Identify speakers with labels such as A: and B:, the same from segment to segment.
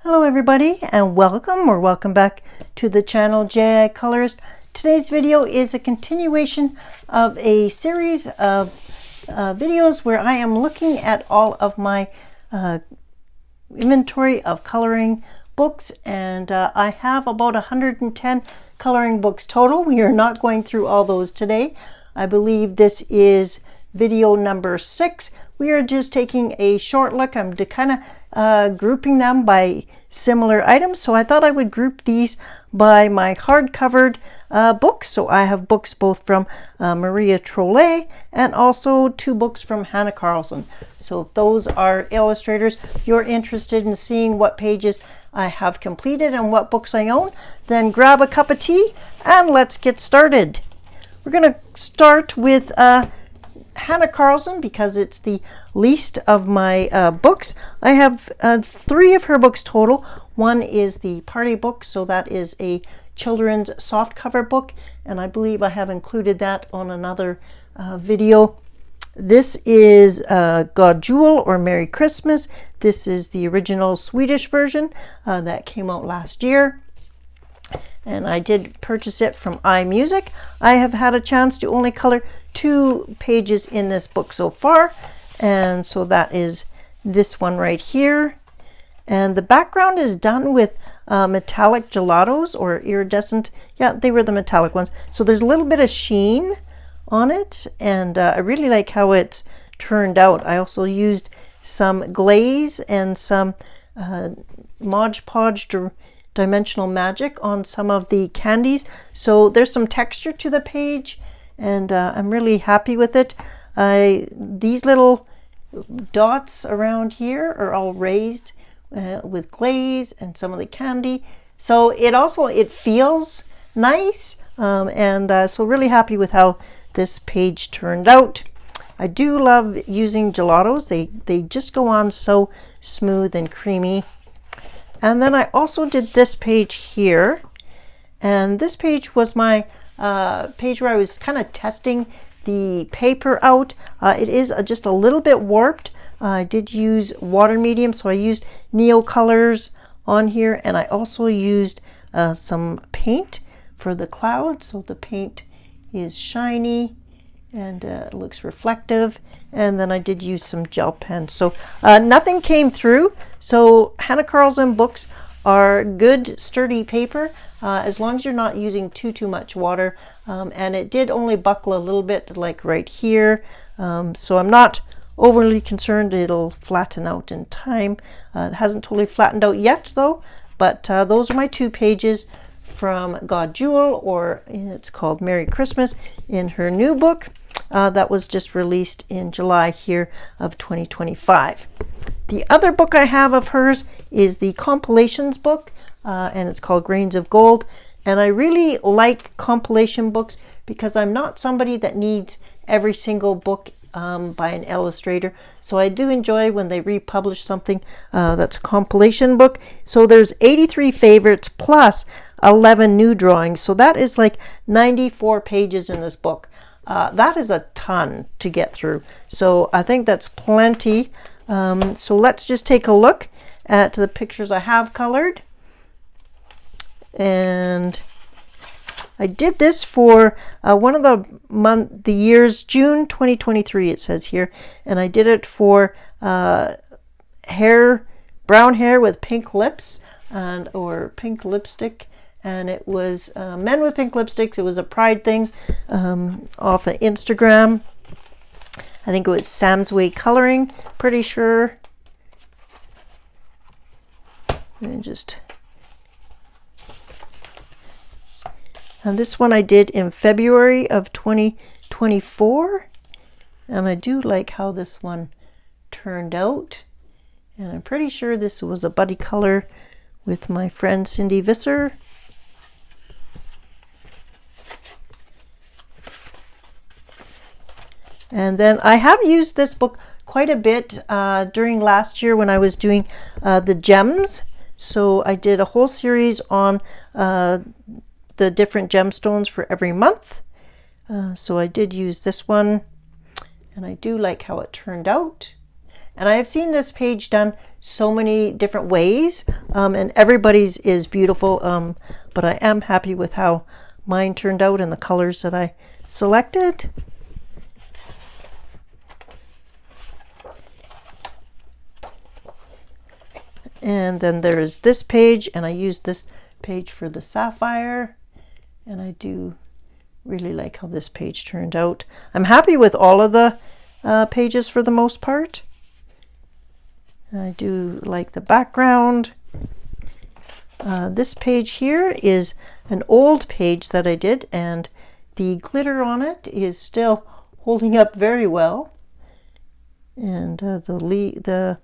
A: Hello everybody and welcome back to the channel J.I. Colorist. Today's video is a continuation of a series of videos where I am looking at all of my inventory of coloring books, and I have about 110 coloring books total. We are not going through all those today. I believe this is video number 6. We are just taking a short look. I'm kind of grouping them by similar items, so I thought I would group these by my hard-covered books. So I have books both from Maria Trolle and also 2 books from Hanna Karlzon. So if those are illustrators, you're interested in seeing what pages I have completed and what books I own, then grab a cup of tea and let's get started. We're going to start with Hanna Karlzon because it's the least of my books. I have 3 of her books total. One is the party book, so that is a children's softcover book, and I believe I have included that on another video. This is God Jul or Merry Christmas. This is the original Swedish version that came out last year, and I did purchase it from iMusic. I have had a chance to only color 2 pages in this book so far, and so that is this one right here. And the background is done with metallic gelatos or iridescent. Yeah, they were the metallic ones. So there's a little bit of sheen on it, and I really like how it's turned out. I also used some glaze and some Mod Podge Dimensional Magic on some of the candies, so there's some texture to the page, and I'm really happy with it. These little dots around here are all raised with glaze and some of the candy, so it feels nice, and so really happy with how this page turned out. I do love using gelatos. They just go on so smooth and creamy. And then I also did this page here, and this page was my page where I was kind of testing the paper out. It is just a little bit warped. I did use water medium, so I used Neo colors on here, and I also used some paint for the cloud, so the paint is shiny and it looks reflective. And then I did use some gel pens, so nothing came through. So Hanna Karlzon books are good sturdy paper as long as you're not using too much water, and it did only buckle a little bit, like right here, so I'm not overly concerned it'll flatten out in time. It hasn't totally flattened out yet though, but those are my 2 pages from God Jul, or it's called Merry Christmas, in her new book that was just released in July here of 2025. The other book I have of hers is the compilations book, and it's called Grains of Gold. And I really like compilation books because I'm not somebody that needs every single book by an illustrator. So I do enjoy when they republish something that's a compilation book. So there's 83 favorites plus 11 new drawings. So that is like 94 pages in this book. That is a ton to get through. So I think that's plenty. So let's just take a look at the pictures I have colored. And I did this for one of the years, June 2023 it says here, and I did it for brown hair with pink lips or pink lipstick, and it was men with pink lipsticks. It was a pride thing off of Instagram. I think it was Sam's Way Coloring, pretty sure. And this one I did in February of 2024, and I do like how this one turned out, and I'm pretty sure this was a buddy color with my friend Cindy Visser. And then I have used this book quite a bit during last year when I was doing the gems. So I did a whole series on the different gemstones for every month. So I did use this one, and I do like how it turned out. And I have seen this page done so many different ways, and everybody's is beautiful, but I am happy with how mine turned out and the colors that I selected. And then there's this page, and I used this page for the sapphire, and I do really like how this page turned out. I'm happy with all of the pages for the most part. I do like the background. This page here is an old page that I did, and the glitter on it is still holding up very well. And the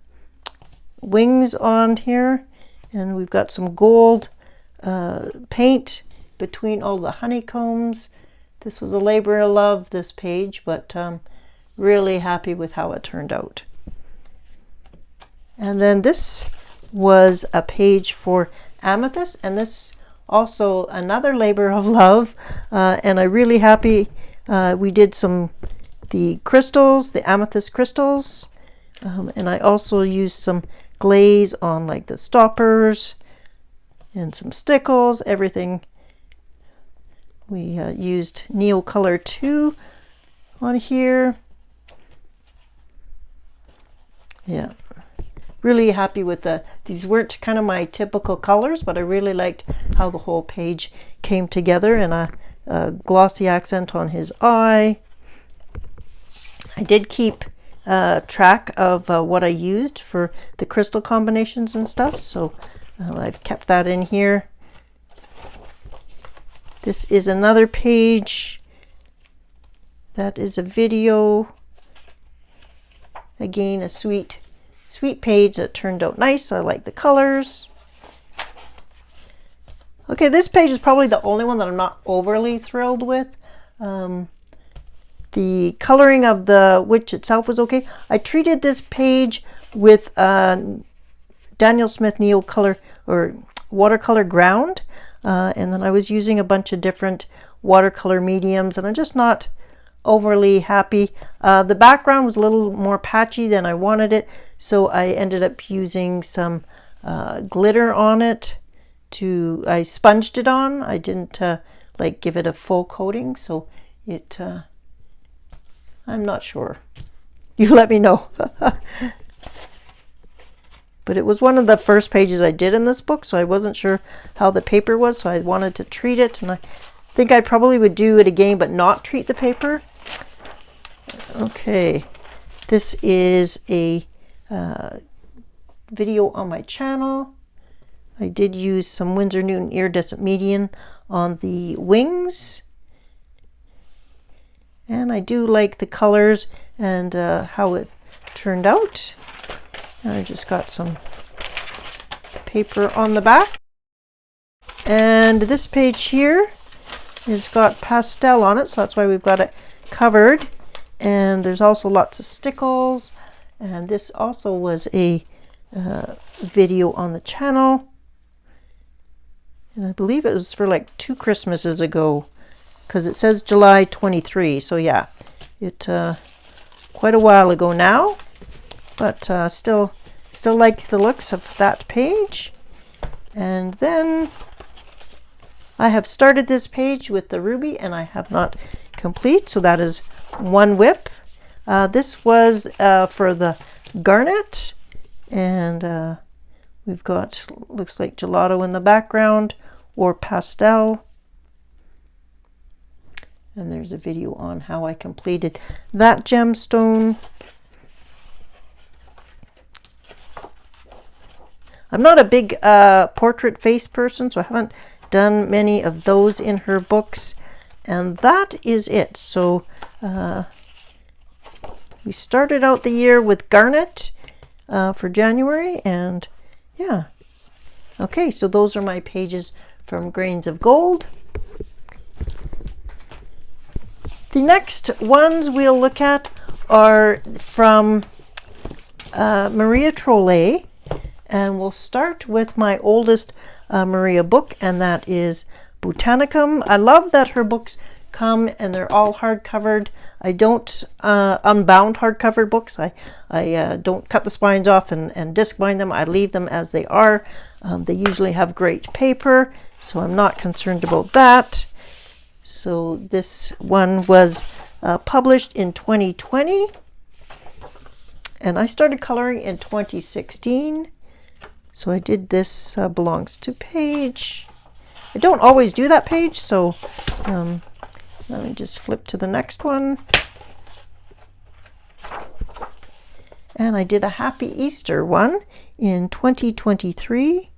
A: wings on here, and we've got some gold paint between all the honeycombs. This was a labor of love, this page, but really happy with how it turned out. And then this was a page for amethyst, and this also another labor of love, and I'm really happy. We did the crystals, the amethyst crystals, and I also used some glaze on like the stoppers and some stickles, everything. We used Neo Color 2 on here. Yeah, really happy with these weren't kind of my typical colors, but I really liked how the whole page came together, and a glossy accent on his eye. I did keep track of what I used for the crystal combinations and stuff, so I've kept that in here. This is another page that is a video. Again, a sweet page that turned out nice. I like the colors. Okay, this page is probably the only one that I'm not overly thrilled with. The coloring of the witch itself was okay. I treated this page with Daniel Smith Neo Color or watercolor ground, and then I was using a bunch of different watercolor mediums, and I'm just not overly happy. The background was a little more patchy than I wanted it, so I ended up using some glitter on it. I sponged it on. I didn't like give it a full coating, so it I'm not sure. You let me know. But it was one of the first pages I did in this book, so I wasn't sure how the paper was, so I wanted to treat it, and I think I probably would do it again but not treat the paper. Okay, this is a video on my channel. I did use some Winsor Newton iridescent medium on the wings, and I do like the colors and how it turned out. And I just got some paper on the back, and this page here has got pastel on it, so that's why we've got it covered. And there's also lots of stickles, and this also was a video on the channel, and I believe it was for like 2 Christmases ago, because it says July 23, so yeah, it quite a while ago now, but still like the looks of that page. And then I have started this page with the ruby, and I have not complete, so that is one whip. This was for the garnet, and we've got, looks like gelato in the background or pastel, and there's a video on how I completed that gemstone. I'm not a big portrait face person, so I haven't done many of those in her books, and that is it. So we started out the year with garnet for January, and yeah. Okay, so those are my pages from Grains of Gold. The next ones we'll look at are from Maria Trolle, and we'll start with my oldest Maria book, and that is Botanicum. I love that her books come and they're all hardcovered. I don't unbound hardcover books. I don't cut the spines off and disc bind them. I leave them as they are. They usually have great paper, so I'm not concerned about that. So this one was published in 2020, and I started coloring in 2016. So I did this belongs to page. I don't always do that page, so let me just flip to the next one. And I did a Happy Easter one in 2023.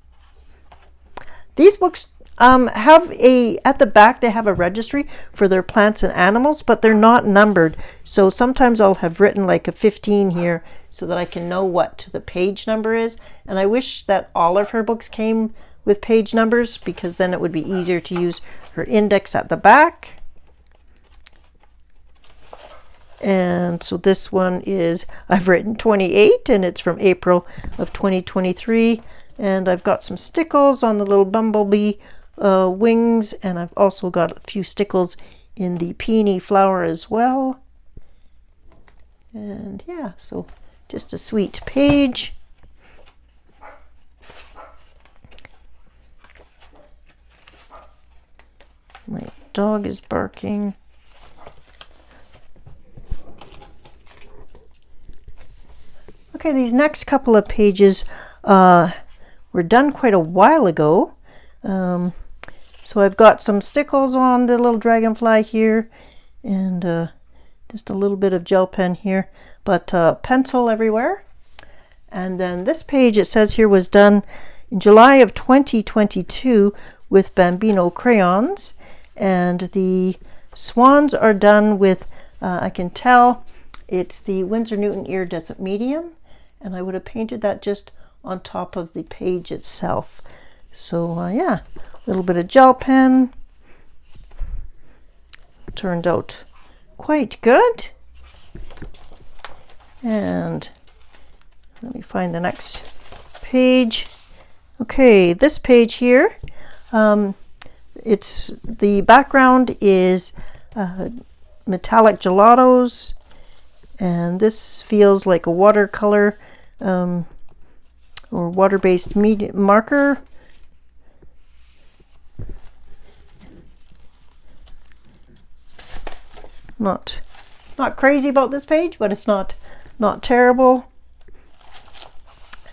A: These books have at the back they have a registry for their plants and animals, but they're not numbered. So sometimes I'll have written like a 15 here so that I can know what the page number is. And I wish that all of her books came with page numbers, because then it would be easier to use her index at the back. And so this one is, I've written 28, and it's from April of 2023. And I've got some stickles on the little bumblebee wings, and I've also got a few stickles in the peony flower as well. And yeah, so just a sweet page. My dog is barking. Okay, these next couple of pages were done quite a while ago. So I've got some stickles on the little dragonfly here, and just a little bit of gel pen here, but pencil everywhere. And then this page, it says here, was done in July of 2022 with Bambino crayons. And the swans are done with, I can tell it's the Winsor Newton Iridescent Medium, and I would have painted that just on top of the page itself. So yeah, a little bit of gel pen. Turned out quite good. And let me find the next page. Okay, this page here, it's the background is metallic gelatos, and this feels like a watercolor or water-based marker. Not crazy about this page, but it's not terrible.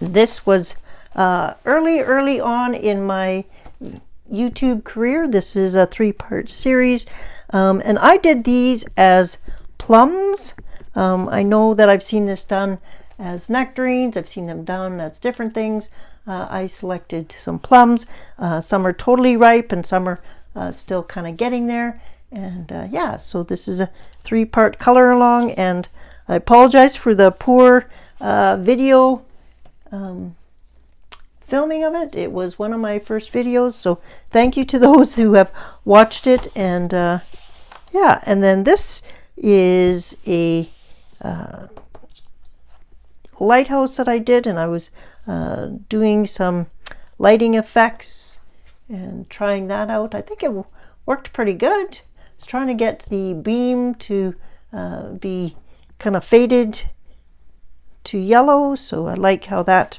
A: This was early on in my YouTube career. This is a 3-part series, and I did these as plums. I know that I've seen this done as nectarines. I've seen them done as different things. I selected some plums. Some are totally ripe and some are still kind of getting there. And yeah, so this is a 3-part color along, and I apologize for the poor video filming of it. It was one of my first videos, so thank you to those who have watched it. And yeah, and then this is a lighthouse that I did, and I was doing some lighting effects and trying that out. I think it worked pretty good. I was trying to get the beam to be kind of faded to yellow, so I like how that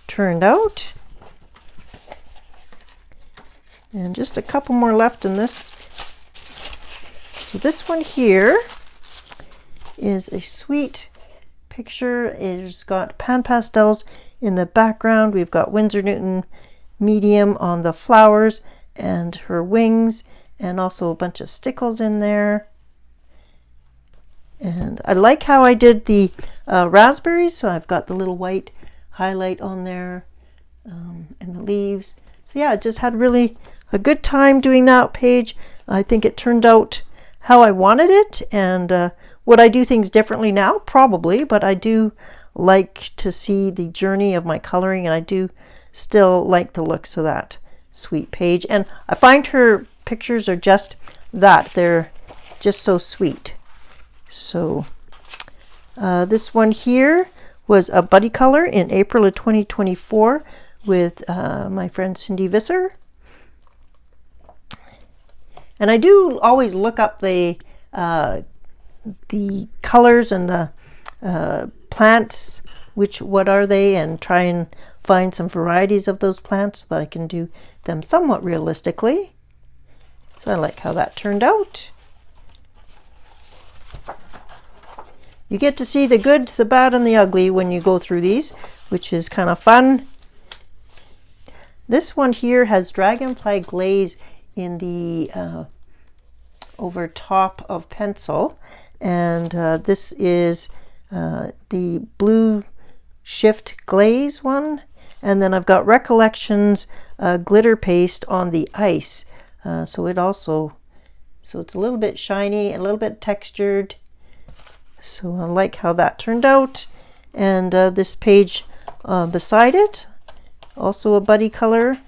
A: turned out. And just a couple more left in this. So this one here is a sweet picture. It's got pan pastels in the background. We've got Winsor Newton medium on the flowers and her wings, and also a bunch of stickles in there. And I like how I did the raspberries, so I've got the little white highlight on there, and the leaves. So yeah, I just had really a good time doing that page. I think it turned out how I wanted it. And would I do things differently now? Probably, but I do like to see the journey of my coloring, and I do still like the looks of that sweet page. And I find her pictures are just that. They're just so sweet. So this one here was a buddy color in April of 2024 with my friend Cindy Visser. And I do always look up the colors and the plants, what are they, and try and find some varieties of those plants so that I can do them somewhat realistically. So I like how that turned out. You get to see the good, the bad, and the ugly when you go through these, which is kind of fun. This one here has dragonfly glaze in the over top of pencil, and this is the blue shift glaze one, and then I've got Recollections glitter paste on the ice, so it's a little bit shiny, a little bit textured, so I like how that turned out. And this page beside it, also a buddy color,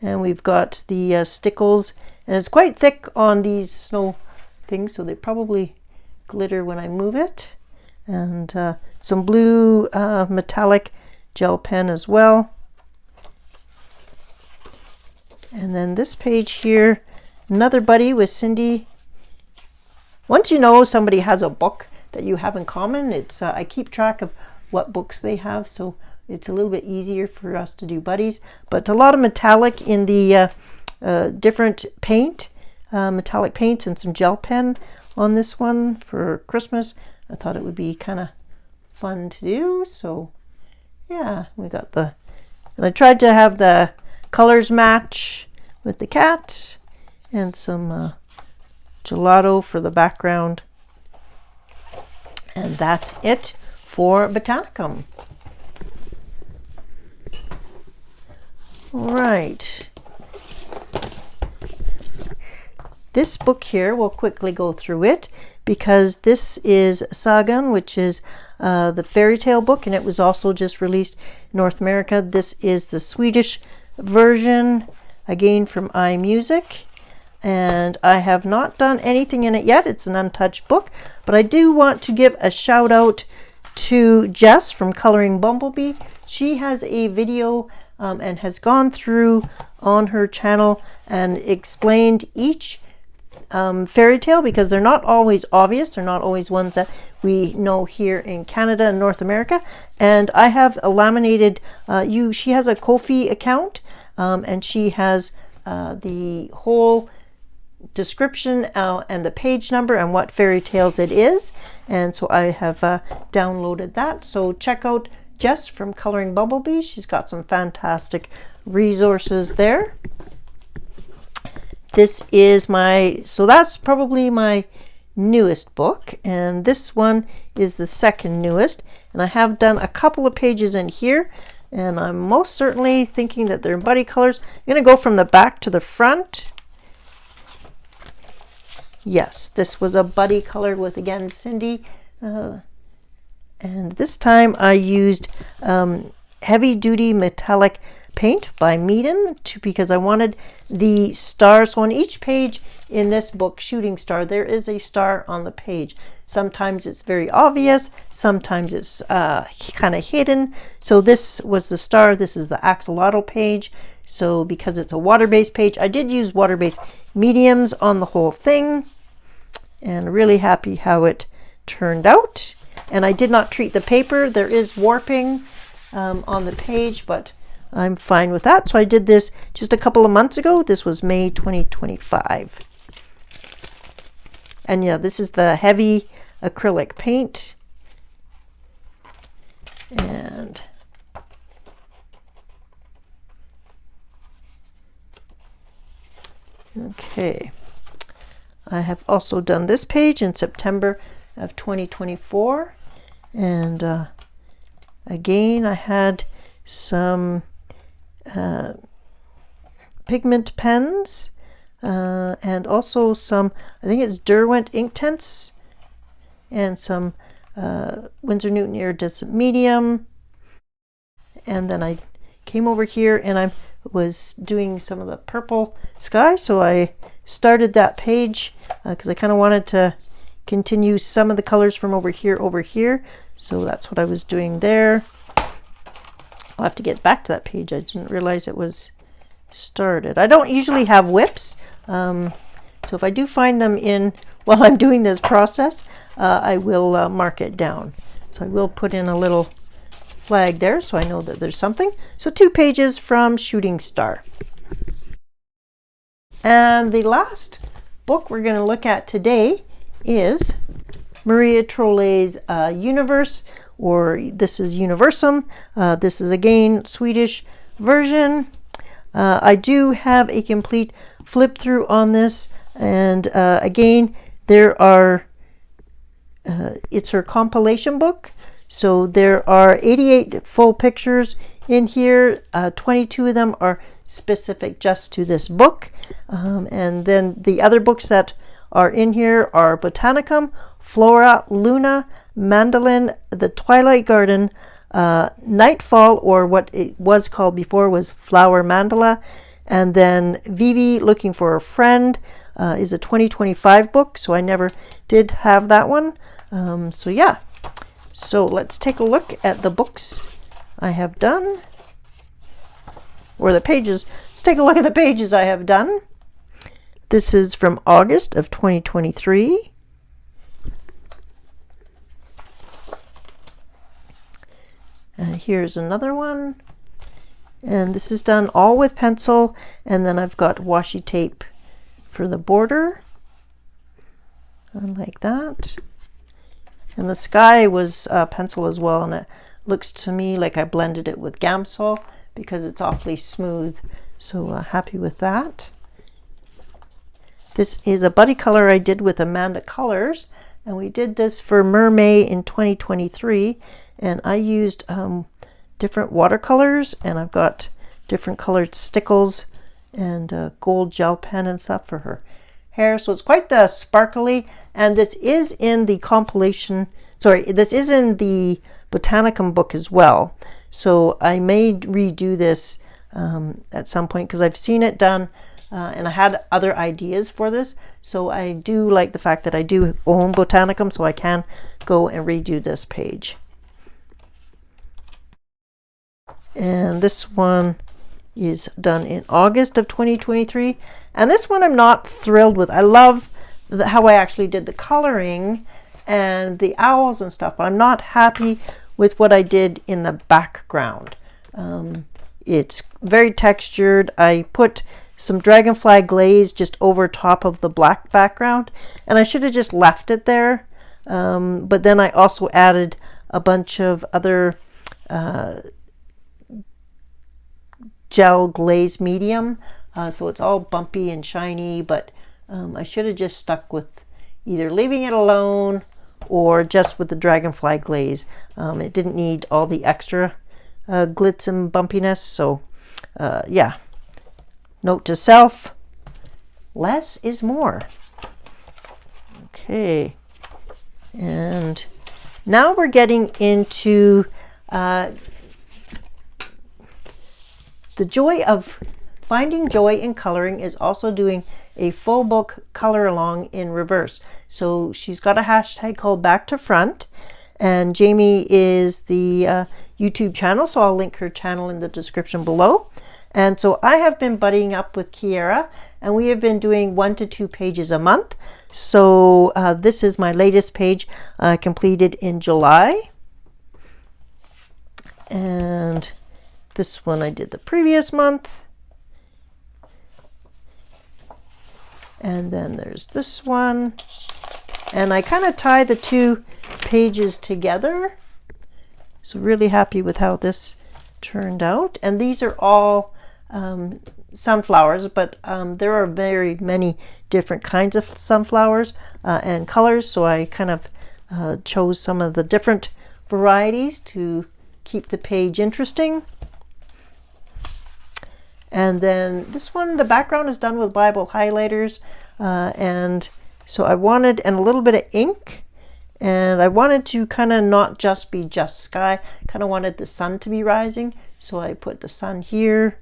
A: and we've got the stickles, and it's quite thick on these snow things, so they probably glitter when I move it. And some blue metallic gel pen as well. And then this page here, another buddy with Cindy. Once you know somebody has a book that you have in common, it's I keep track of what books they have, so it's a little bit easier for us to do buddies. But a lot of metallic in the different paint, metallic paints, and some gel pen on this one for Christmas. I thought it would be kind of fun to do, so yeah, we got and I tried to have the colors match with the cat, and some gelato for the background. And that's it for Botanicum. All right. This book here, we'll quickly go through it because this is Sagen, which is the fairy tale book, and it was also just released in North America. This is the Swedish version, again from iMusic, and I have not done anything in it yet. It's an untouched book, but I do want to give a shout out to Jess from Coloring Bumblebee. She has a video and has gone through on her channel and explained each fairy tale, because they're not always obvious. They're not always ones that we know here in Canada and North America. And I have a laminated, she has a Ko-fi account, and she has the whole description and the page number and what fairy tales it is. And so I have downloaded that. So check out Jess from Coloring Bumblebee. She's got some fantastic resources there. This is so that's probably my newest book, and this one is the second newest, and I have done a couple of pages in here, and I'm most certainly thinking that they're in buddy colors. I'm going to go from the back to the front. Yes, this was a buddy color with, again, Cindy, and this time I used heavy duty metallic paint by Meeden because I wanted the stars. So on each page in this book, Shooting Star, there is a star on the page. Sometimes it's very obvious, sometimes it's kind of hidden. So this was the star. This is the axolotl page. So because it's a water-based page, I did use water-based mediums on the whole thing, and really happy how it turned out. And I did not treat the paper. There is warping on the page, but I'm fine with that. So I did this just a couple of months ago. This was May 2025. And yeah, this is the heavy acrylic paint. And okay. I have also done this page in September of 2024. And again, I had some pigment pens and also some, I think it's Derwent Inktense, and some Winsor Newton Iridescent Medium. And then I came over here and I was doing some of the purple sky, so I started that page because I kind of wanted to continue some of the colors from over here, so that's what I was doing there. I'll have to get back to that page. I didn't realize it was started. I don't usually have whips, so if I do find them while I'm doing this process, I will mark it down. So I will put in a little flag there so I know that there's something. So 2 pages from Shooting Star. And the last book we're going to look at today is Maria Trolle's Universe, or this is Universum. This is again Swedish version. I do have a complete flip through on this, and again there are it's her compilation book, so there are 88 full pictures in here. 22 of them are specific just to this book, and then the other books that are in here are Botanicum, Flora, Luna, Mandolin, The Twilight Garden, Nightfall, or what it was called before was Flower Mandala, and then Vivi Looking for a Friend is a 2025 book, so I never did have that one. So yeah, so let's take a look at the books I have done, or the pages. Let's take a look at the pages I have done. This is from August of 2023. And here's another one. And this is done all with pencil, and then I've got washi tape for the border. Like that. And the sky was pencil as well, and it looks to me like I blended it with Gamsol because it's awfully smooth. So happy with that. This is a buddy color I did with Amanda Colors, and we did this for Mermaid in 2023, and I used different watercolors, and I've got different colored stickles and gold gel pen and stuff for her hair. So it's quite the sparkly, and this is in the compilation, this is in the Botanicum book as well. So I may redo this at some point because I've seen it done, and I had other ideas for this. So I do like the fact that I do own Botanicum, so I can go and redo this page. And this one is done in August of 2023. And this one I'm not thrilled with. I love how I actually did the coloring and the owls and stuff, but I'm not happy with what I did in the background. It's very textured. I put some dragonfly glaze just over top of the black background, and I should have just left it there. But then I also added a bunch of other gel glaze medium, so it's all bumpy and shiny, but I should have just stuck with either leaving it alone or just with the dragonfly glaze. It didn't need all the extra glitz and bumpiness, so yeah. Note to self, less is more. Okay, and now we're getting into the joy of finding joy in coloring is also doing a full book color along in reverse. So she's got a hashtag called Back to Front, and Jamie is the YouTube channel, so I'll link her channel in the description below. And so I have been buddying up with Kiera, and we have been doing 1 to 2 pages a month. So this is my latest page completed in July, and this one I did the previous month. And then there's this one, and I kind of tie the 2 pages together. So really happy with how this turned out. And these are all sunflowers, but there are very many different kinds of sunflowers and colors, so I kind of chose some of the different varieties to keep the page interesting. And then this one, the background is done with Bible highlighters, and so I wanted, and a little bit of ink, and I wanted to kind of not just be just sky, kind of wanted the sun to be rising, so I put the sun here.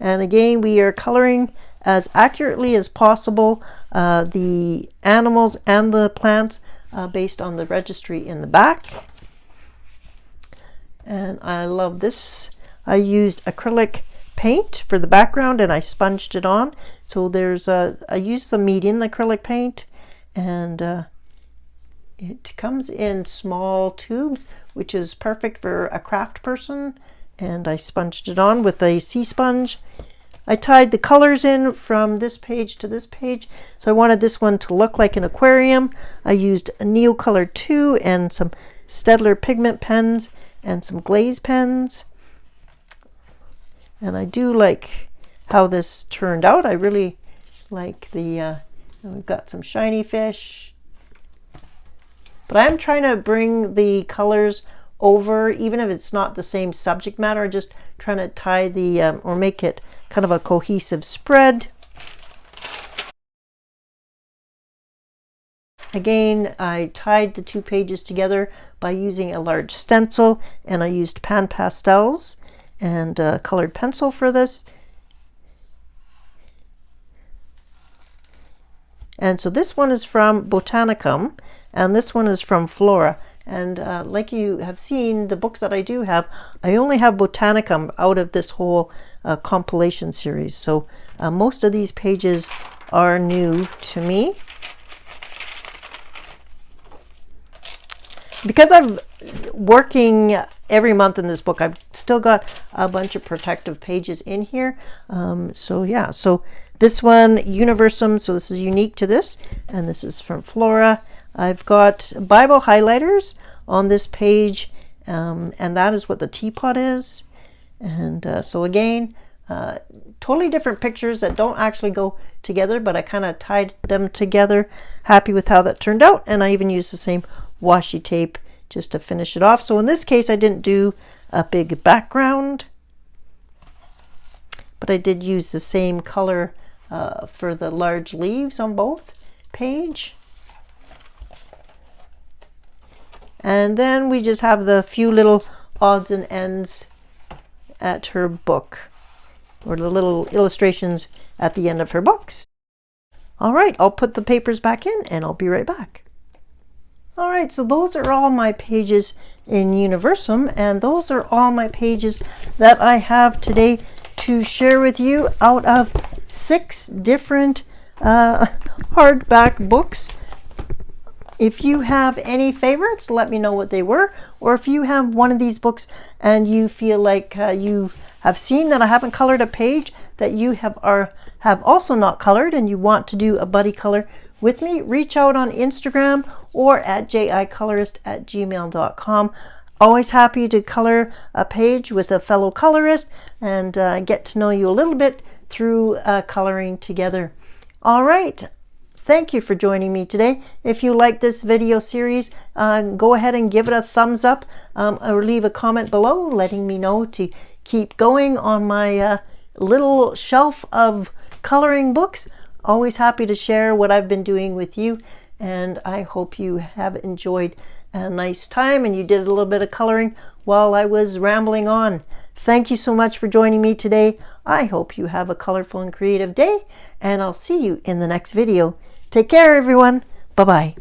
A: And again, we are coloring as accurately as possible the animals and the plants based on the registry in the back. And I love this. I used acrylic paint for the background and I sponged it on. So I used the medium acrylic paint, and it comes in small tubes, which is perfect for a craft person. And I sponged it on with a sea sponge. I tied the colors in from this page to this page. So I wanted this one to look like an aquarium. I used a Neocolor 2 and some Staedtler pigment pens and some glaze pens. And I do like how this turned out. I really like we've got some shiny fish. But I'm trying to bring the colors over, even if it's not the same subject matter, just trying to tie or make it kind of a cohesive spread. Again, I tied the two pages together by using a large stencil, and I used pan pastels and colored pencil for this. And so this one is from Botanicum, and this one is from Flora. And like you have seen, the books that I do have, I only have Botanicum out of this whole compilation series. So most of these pages are new to me. Because I'm working every month in this book, I've still got a bunch of protective pages in here. So yeah, so this one, Universum, so this is unique to this, and this is from Flora. I've got Bible highlighters on this page, and that is what the teapot is. And so again, totally different pictures that don't actually go together, but I kind of tied them together. Happy with how that turned out, and I even used the same washi tape just to finish it off. So in this case, I didn't do a big background, but I did use the same color for the large leaves on both page. And then we just have the few little odds and ends at her book, or the little illustrations at the end of her books. All right, I'll put the papers back in and I'll be right back. All right, so those are all my pages in Universum, and those are all my pages that I have today to share with you out of 6 different hardback books. If you have any favorites, let me know what they were. Or if you have one of these books and you feel like you have seen that I haven't colored a page that you have also not colored, and you want to do a buddy color with me, reach out on Instagram or at jicolorist@gmail.com. Always happy to color a page with a fellow colorist and get to know you a little bit through coloring together. All right. Thank you for joining me today. If you like this video series, go ahead and give it a thumbs up or leave a comment below letting me know to keep going on my little shelf of coloring books. Always happy to share what I've been doing with you, and I hope you have enjoyed a nice time and you did a little bit of coloring while I was rambling on. Thank you so much for joining me today. I hope you have a colorful and creative day, and I'll see you in the next video. Take care, everyone. Bye-bye.